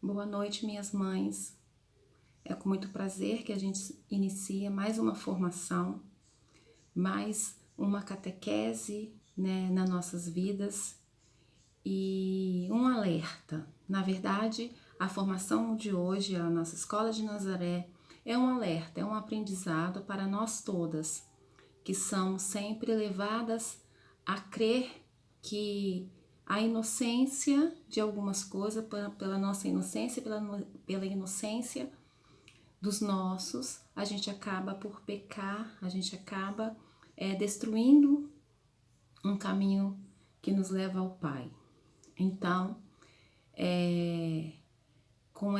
Boa noite, minhas mães. É com muito prazer que a gente inicia mais uma formação, mais uma catequese, nas nossas vidas e um alerta. Na verdade, a formação de hoje, a nossa Escola de Nazaré, é um alerta, é um aprendizado para nós todas, que somos sempre levadas a crer que a inocência de algumas coisas, pela nossa inocência, pela inocência dos nossos, a gente acaba por pecar, a gente acaba destruindo um caminho que nos leva ao Pai. Então, com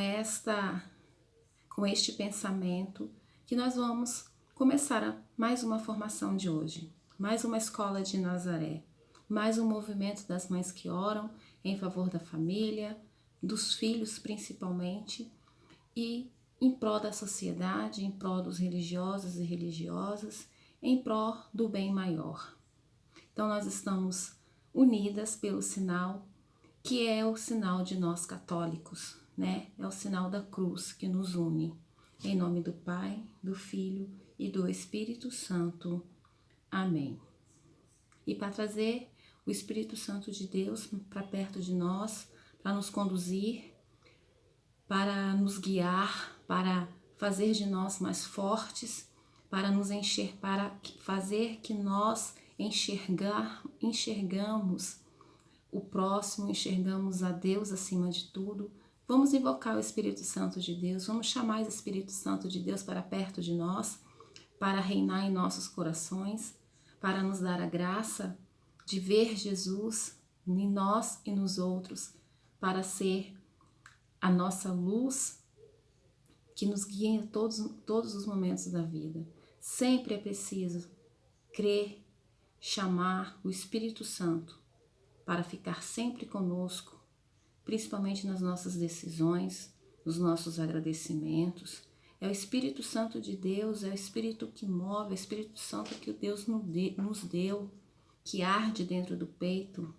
este pensamento, que nós vamos começar mais uma formação de hoje, mais uma escola de Nazaré, mais um movimento das mães que oram em favor da família, dos filhos principalmente, e em prol da sociedade, em prol dos religiosos e religiosas, em prol do bem maior. Então nós estamos unidas pelo sinal, que é o sinal de nós católicos, É o sinal da cruz que nos une. Em nome do Pai, do Filho e do Espírito Santo. Amém. E para trazer o Espírito Santo de Deus para perto de nós, para nos conduzir, para nos guiar, para fazer de nós mais fortes, para nos encher, para fazer que nós enxergamos o próximo, enxergamos a Deus acima de tudo. Vamos invocar o Espírito Santo de Deus, vamos chamar o Espírito Santo de Deus para perto de nós, para reinar em nossos corações, para nos dar a graça de ver Jesus em nós e nos outros, para ser a nossa luz que nos guia em todos os momentos da vida. Sempre é preciso crer, chamar o Espírito Santo para ficar sempre conosco, principalmente nas nossas decisões, nos nossos agradecimentos. É o Espírito Santo de Deus, é o Espírito que move, é o Espírito Santo que Deus nos deu, que arde dentro do peito.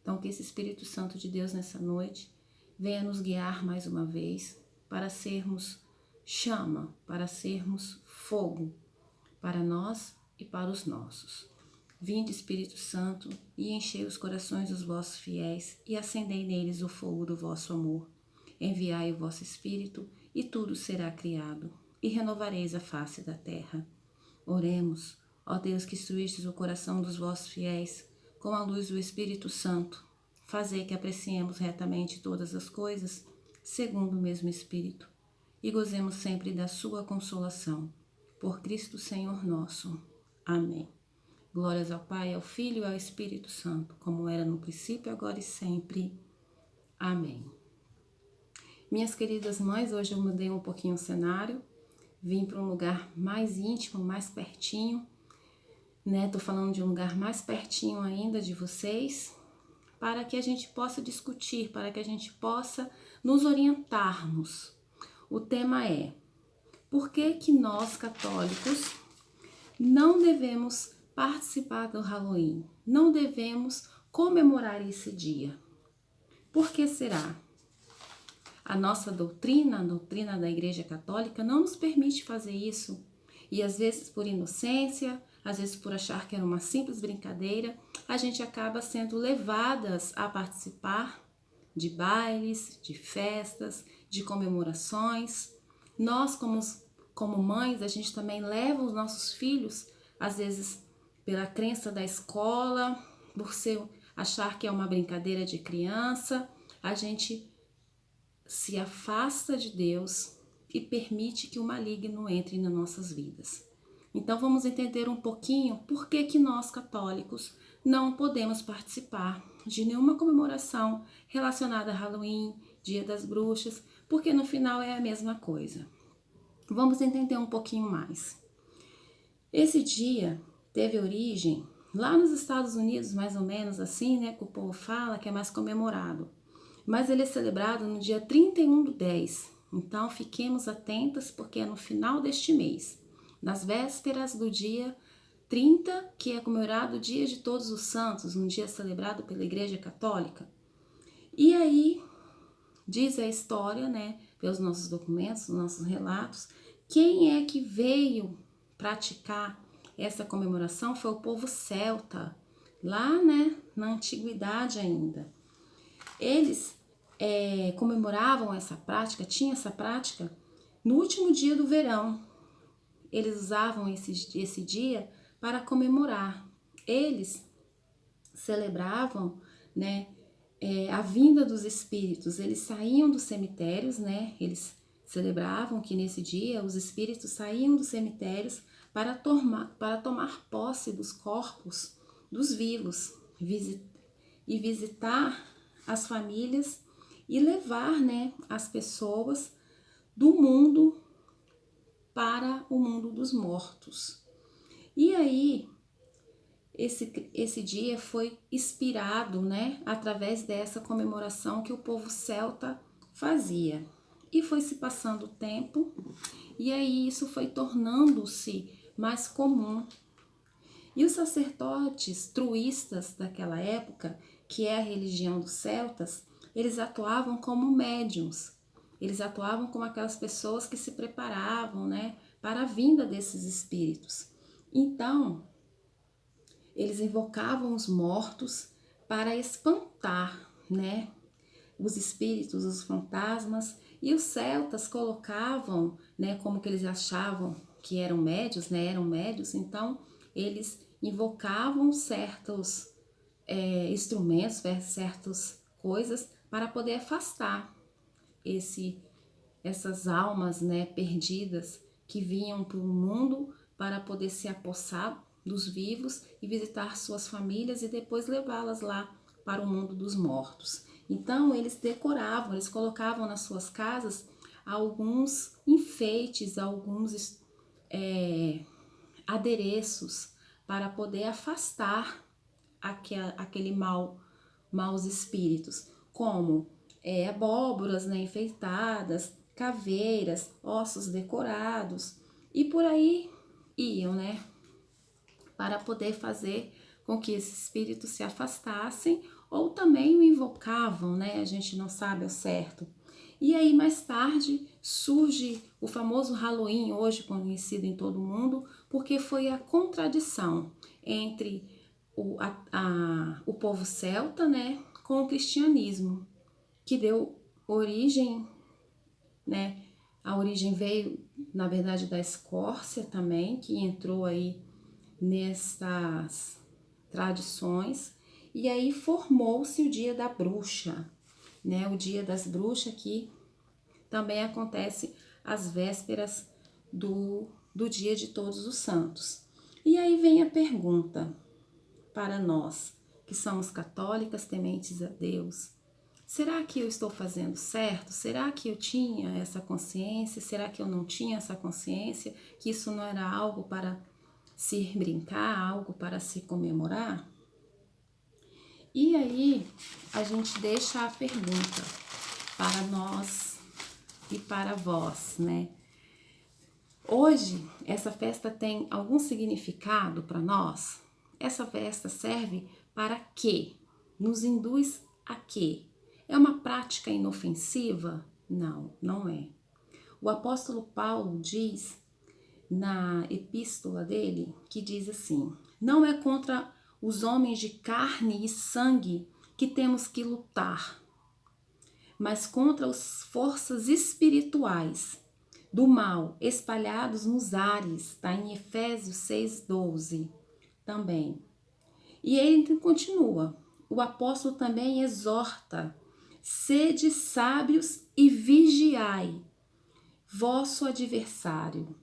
Então, que esse Espírito Santo de Deus nessa noite venha nos guiar mais uma vez para sermos chama, para sermos fogo para nós e para os nossos. Vinde, Espírito Santo, e enchei os corações dos vossos fiéis e acendei neles o fogo do vosso amor. Enviai o vosso Espírito e tudo será criado e renovareis a face da terra. Oremos, ó Deus que instruístes o coração dos vossos fiéis com a luz do Espírito Santo. Fazei que apreciemos retamente todas as coisas, segundo o mesmo Espírito, e gozemos sempre da sua consolação. Por Cristo Senhor nosso. Amém. Glórias ao Pai, ao Filho e ao Espírito Santo, como era no princípio, agora e sempre. Amém. Minhas queridas mães, hoje eu mudei um pouquinho o cenário, vim para um lugar mais íntimo, mais pertinho, Tô falando de um lugar mais pertinho ainda de vocês, para que a gente possa discutir, para que a gente possa nos orientarmos. O tema é: por que nós católicos não devemos participar do Halloween? Não devemos comemorar esse dia? Por que será? A nossa doutrina, a doutrina da Igreja Católica, não nos permite fazer isso. E às vezes por inocência, às vezes por achar que era uma simples brincadeira, a gente acaba sendo levadas a participar de bailes, de festas, de comemorações. Nós, como mães, a gente também leva os nossos filhos, às vezes pela crença da escola, por achar que é uma brincadeira de criança, a gente se afasta de Deus e permite que o maligno entre nas nossas vidas. Então vamos entender um pouquinho por que nós católicos não podemos participar de nenhuma comemoração relacionada a Halloween, Dia das Bruxas, porque no final é a mesma coisa. Vamos entender um pouquinho mais. Esse dia teve origem lá nos Estados Unidos, mais ou menos assim, que o povo fala que é mais comemorado. Mas ele é celebrado no dia 31/10. Então fiquemos atentas porque é no final deste mês, nas vésperas do dia 30, que é comemorado o Dia de Todos os Santos, um dia celebrado pela Igreja Católica. E aí, diz a história, né, pelos nossos documentos, nossos relatos, quem é que veio praticar essa comemoração foi o povo celta, lá, né, na antiguidade ainda. Eles comemoravam essa prática, tinha essa prática no último dia do verão. Eles usavam esse dia para comemorar. Eles celebravam, né, a vinda dos espíritos. Eles saíam dos cemitérios, né? Eles celebravam que nesse dia os espíritos saíam dos cemitérios para tomar posse dos corpos dos vivos e visitar as famílias e levar, né, as pessoas do mundo para o mundo dos mortos. E aí, esse dia foi inspirado, né, através dessa comemoração que o povo celta fazia. E foi se passando o tempo, e aí isso foi tornando-se mais comum. E os sacerdotes truístas daquela época, que é a religião dos celtas, eles atuavam como médiuns. Eles atuavam como aquelas pessoas que se preparavam, né, para a vinda desses espíritos. Então, eles invocavam os mortos para espantar, né, os espíritos, os fantasmas, e os celtas colocavam, né, como que eles achavam que eram médios, né, eram médios, então eles invocavam certos instrumentos, certas coisas para poder afastar essas almas, né, perdidas que vinham para o mundo para poder se apossar dos vivos e visitar suas famílias e depois levá-las lá para o mundo dos mortos. Então eles decoravam, eles colocavam nas suas casas alguns enfeites, alguns adereços para poder afastar aquele maus espíritos, como abóboras, né, enfeitadas, caveiras, ossos decorados e por aí iam, né, para poder fazer com que esses espíritos se afastassem ou também o invocavam, né, a gente não sabe ao certo. E aí mais tarde surge o famoso Halloween, hoje conhecido em todo o mundo, porque foi a contradição entre o povo celta, né, com o cristianismo, que deu origem, né, a origem veio, na verdade, da Escócia também, que entrou aí nessas tradições, e aí formou-se o Dia da Bruxa, né, o Dia das Bruxas, que também acontece às vésperas do Dia de Todos os Santos. E aí vem a pergunta para nós, que somos católicas, tementes a Deus: será que eu estou fazendo certo? Será que eu tinha essa consciência? Será que eu não tinha essa consciência? Que isso não era algo para se brincar, algo para se comemorar? E aí a gente deixa a pergunta para nós e para vós, né? Hoje, essa festa tem algum significado para nós? Essa festa serve para quê? Nos induz a quê? É uma prática inofensiva? Não, não é. O apóstolo Paulo diz na epístola dele, que diz assim: não é contra os homens de carne e sangue que temos que lutar, mas contra as forças espirituais do mal espalhados nos ares, está em Efésios 6:12 também. E ele continua: o apóstolo também exorta: sede sábios e vigiai. Vosso adversário,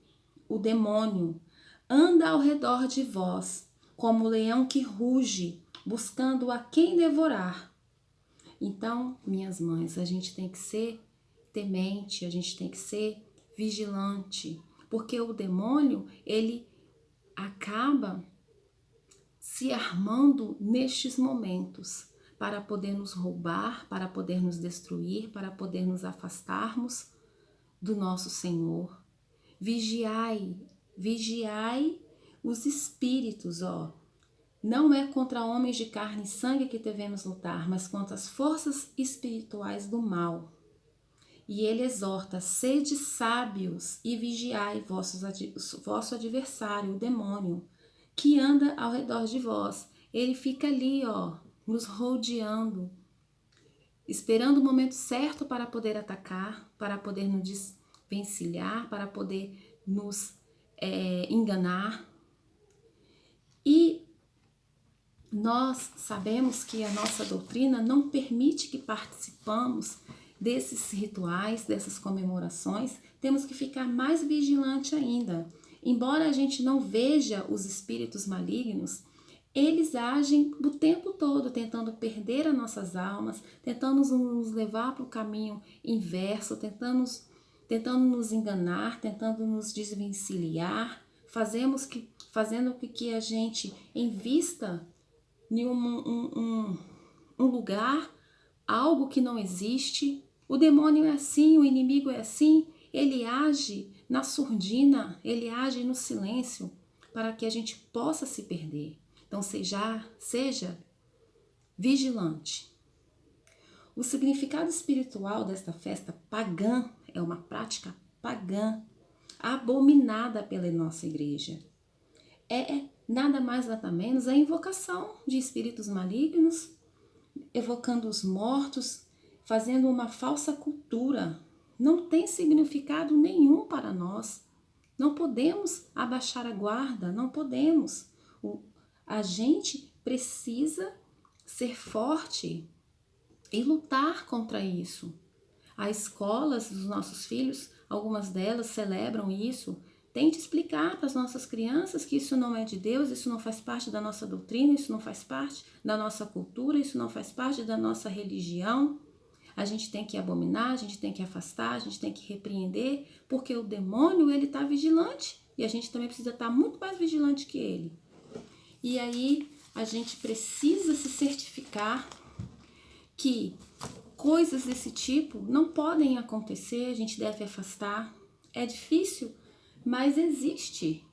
o demônio, anda ao redor de vós, como o leão que ruge, buscando a quem devorar. Então, minhas mães, a gente tem que ser temente, a gente tem que ser vigilante, porque o demônio, ele acaba se armando nestes momentos para poder nos roubar, para poder nos destruir, para poder nos afastarmos do nosso Senhor. Vigiai, vigiai os espíritos, ó. Não é contra homens de carne e sangue que devemos lutar, mas contra as forças espirituais do mal. E ele exorta: sede sábios e vigiai vosso adversário, o demônio, que anda ao redor de vós. Ele fica ali, ó, nos rodeando, esperando o momento certo para poder atacar, para poder nos desvencilhar, para poder nos enganar. E nós sabemos que a nossa doutrina não permite que participamos desses rituais, dessas comemorações. Temos que ficar mais vigilante ainda. Embora a gente não veja os espíritos malignos, eles agem o tempo todo tentando perder as nossas almas, tentando nos levar para o caminho inverso, tentando nos enganar, tentando nos desvencilhar, fazendo com que a gente invista em um lugar, algo que não existe. O demônio é assim, o inimigo é assim, ele age na surdina, ele age no silêncio para que a gente possa se perder. Então seja vigilante. O significado espiritual desta festa pagã é uma prática pagã, abominada pela nossa igreja. É nada mais nada menos a invocação de espíritos malignos, evocando os mortos, fazendo uma falsa cultura. Não tem significado nenhum para nós. Não podemos abaixar a guarda, não podemos. A gente precisa ser forte e lutar contra isso. As escolas dos nossos filhos, algumas delas celebram isso. Tente explicar para as nossas crianças que isso não é de Deus, isso não faz parte da nossa doutrina, isso não faz parte da nossa cultura, isso não faz parte da nossa religião. A gente tem que abominar, a gente tem que afastar, a gente tem que repreender, porque o demônio, ele está vigilante e a gente também precisa estar muito mais vigilante que ele. E aí a gente precisa se certificar que coisas desse tipo não podem acontecer, a gente deve afastar. É difícil, mas existe.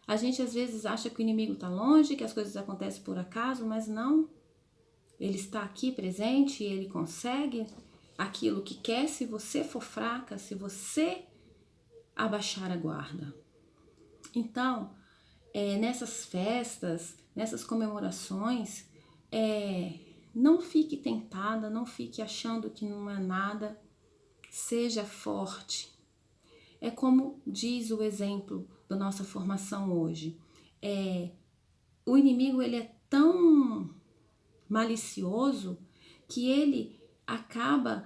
A gente às vezes acha que o inimigo está longe, que as coisas acontecem por acaso, mas não. Ele está aqui presente e ele consegue aquilo que quer se você for fraca, se você abaixar a guarda. Então, nessas festas, nessas comemorações, não fique tentada, não fique achando que não é nada. Seja forte. É como diz o exemplo da nossa formação hoje. O inimigo, ele é tão malicioso que ele acaba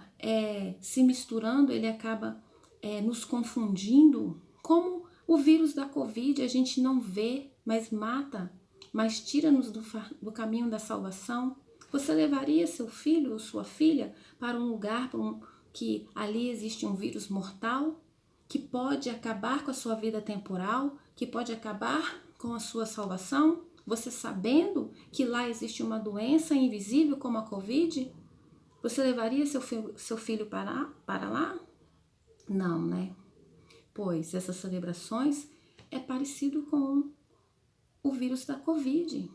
se misturando, ele acaba nos confundindo. Como o vírus da Covid, a gente não vê, mas mata, mas tira-nos do caminho da salvação. Você levaria seu filho ou sua filha para um lugar que ali existe um vírus mortal, que pode acabar com a sua vida temporal, que pode acabar com a sua salvação? Você sabendo que lá existe uma doença invisível como a Covid? Você levaria seu filho para lá? Não, né? Pois essas celebrações é parecido com o vírus da Covid.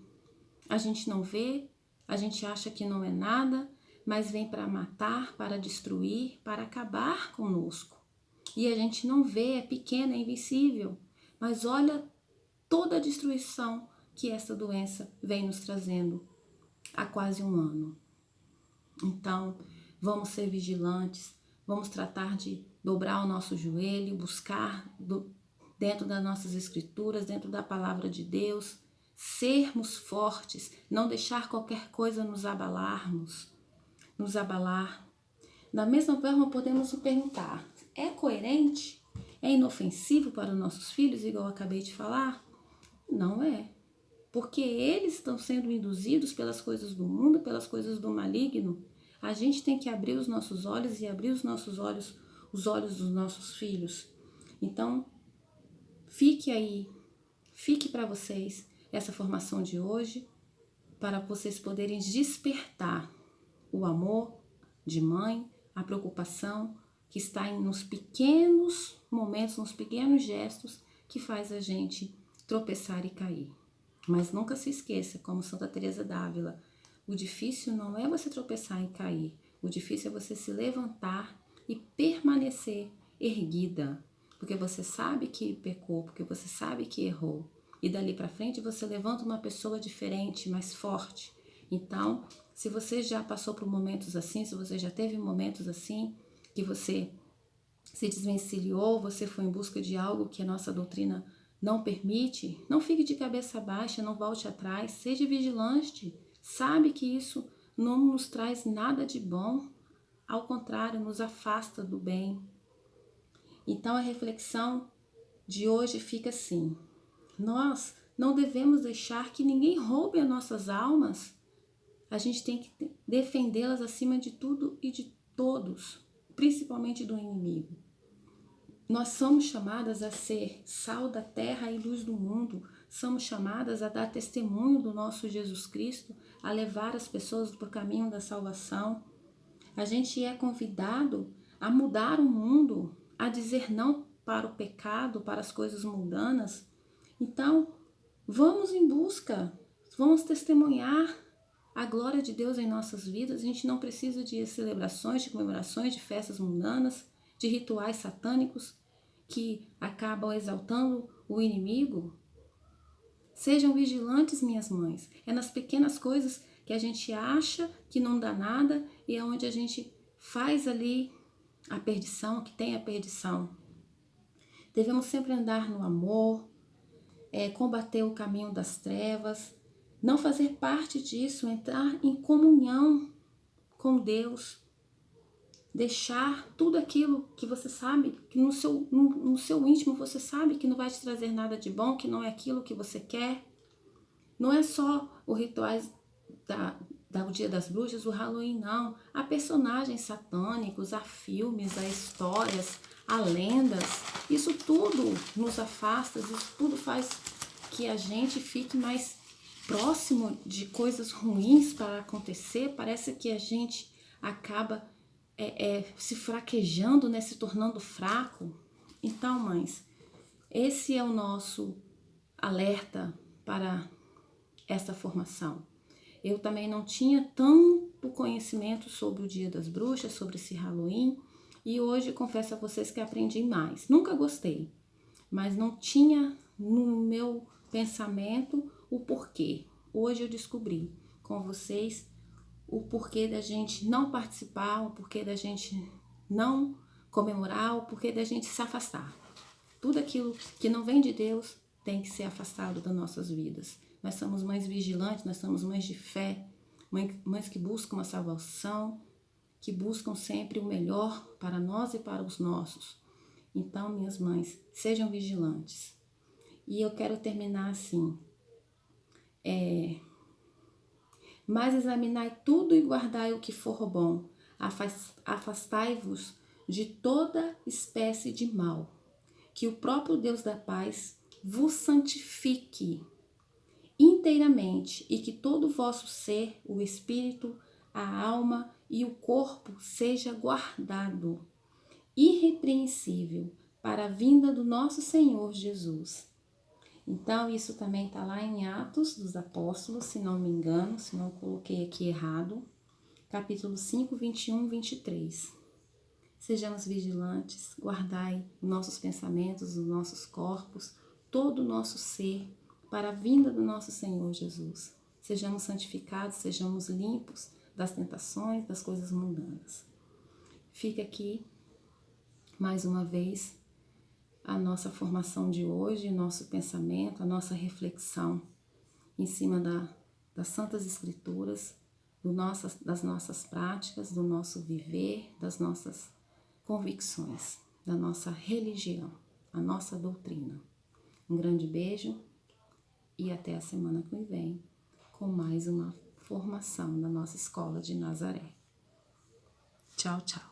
A gente não vê, a gente acha que não é nada, mas vem para matar, para destruir, para acabar conosco. E a gente não vê, é pequena, é invisível, mas olha toda a destruição que essa doença vem nos trazendo há quase um ano. Então, vamos ser vigilantes, vamos tratar de dobrar o nosso joelho, buscar dentro das nossas escrituras, dentro da palavra de Deus, sermos fortes, não deixar qualquer coisa nos abalar. Da mesma forma, podemos nos perguntar, é coerente? É inofensivo para os nossos filhos, igual eu acabei de falar? Não é. Porque eles estão sendo induzidos pelas coisas do mundo, pelas coisas do maligno. A gente tem que abrir os nossos olhos e abrir os olhos dos nossos filhos. Então, fique para vocês essa formação de hoje, para vocês poderem despertar o amor de mãe, a preocupação que está nos pequenos momentos, nos pequenos gestos que faz a gente tropeçar e cair. Mas nunca se esqueça, como Santa Teresa d'Ávila, o difícil não é você tropeçar e cair. O difícil é você se levantar e permanecer erguida, porque você sabe que pecou, porque você sabe que errou. E dali para frente você levanta uma pessoa diferente, mais forte. Então, se você já passou por momentos assim, se você já teve momentos assim, que você se desvencilhou, você foi em busca de algo que a nossa doutrina não permite, não fique de cabeça baixa, não volte atrás, seja vigilante. Sabe que isso não nos traz nada de bom, ao contrário, nos afasta do bem. Então a reflexão de hoje fica assim: nós não devemos deixar que ninguém roube as nossas almas. A gente tem que defendê-las acima de tudo e de todos, principalmente do inimigo. Nós somos chamadas a ser sal da terra e luz do mundo. Somos chamadas a dar testemunho do nosso Jesus Cristo, a levar as pessoas para o caminho da salvação. A gente é convidado a mudar o mundo, a dizer não para o pecado, para as coisas mundanas. Então, vamos em busca, vamos testemunhar a glória de Deus em nossas vidas. A gente não precisa de celebrações, de comemorações, de festas mundanas, de rituais satânicos que acabam exaltando o inimigo. Sejam vigilantes, minhas mães. É nas pequenas coisas que a gente acha que não dá nada e é onde a gente faz ali a perdição, que tem a perdição. Devemos sempre andar no amor, combater o caminho das trevas, não fazer parte disso, entrar em comunhão com Deus, deixar tudo aquilo que você sabe, que no seu íntimo você sabe que não vai te trazer nada de bom, que não é aquilo que você quer. Não é só os rituais do Dia das Bruxas, o Halloween, não. Há personagens satânicos, há filmes, há histórias, há lendas. Isso tudo nos afasta, isso tudo faz que a gente fique mais próximo de coisas ruins para acontecer. Parece que a gente acaba se fraquejando, né, se tornando fraco. Então, mães, esse é o nosso alerta para essa formação. Eu também não tinha tanto conhecimento sobre o Dia das Bruxas, sobre esse Halloween, e hoje confesso a vocês que aprendi mais. Nunca gostei, mas não tinha no meu pensamento o porquê. Hoje eu descobri com vocês o porquê da gente não participar, o porquê da gente não comemorar, o porquê da gente se afastar. Tudo aquilo que não vem de Deus tem que ser afastado das nossas vidas. Nós somos mães vigilantes, nós somos mães de fé, mães que buscam a salvação, que buscam sempre o melhor para nós e para os nossos. Então, minhas mães, sejam vigilantes. E eu quero terminar assim. Mas examinai tudo e guardai o que for bom. Afastai-vos de toda espécie de mal. Que o próprio Deus da paz vos santifique inteiramente e que todo o vosso ser, o espírito, a alma e o corpo seja guardado, irrepreensível, para a vinda do nosso Senhor Jesus. Então, isso também está lá em Atos dos Apóstolos, se não me engano, se não coloquei aqui errado, capítulo 5, 21 e 23. Sejamos vigilantes, guardai nossos pensamentos, os nossos corpos, todo o nosso ser, para a vinda do nosso Senhor Jesus. Sejamos santificados, sejamos limpos das tentações, das coisas mundanas. Fica aqui, mais uma vez, a nossa formação de hoje, nosso pensamento, a nossa reflexão em cima das Santas Escrituras, das nossas práticas, do nosso viver, das nossas convicções, da nossa religião, a nossa doutrina. Um grande beijo e até a semana que vem com mais uma formação da nossa Escola de Nazaré. Tchau, tchau.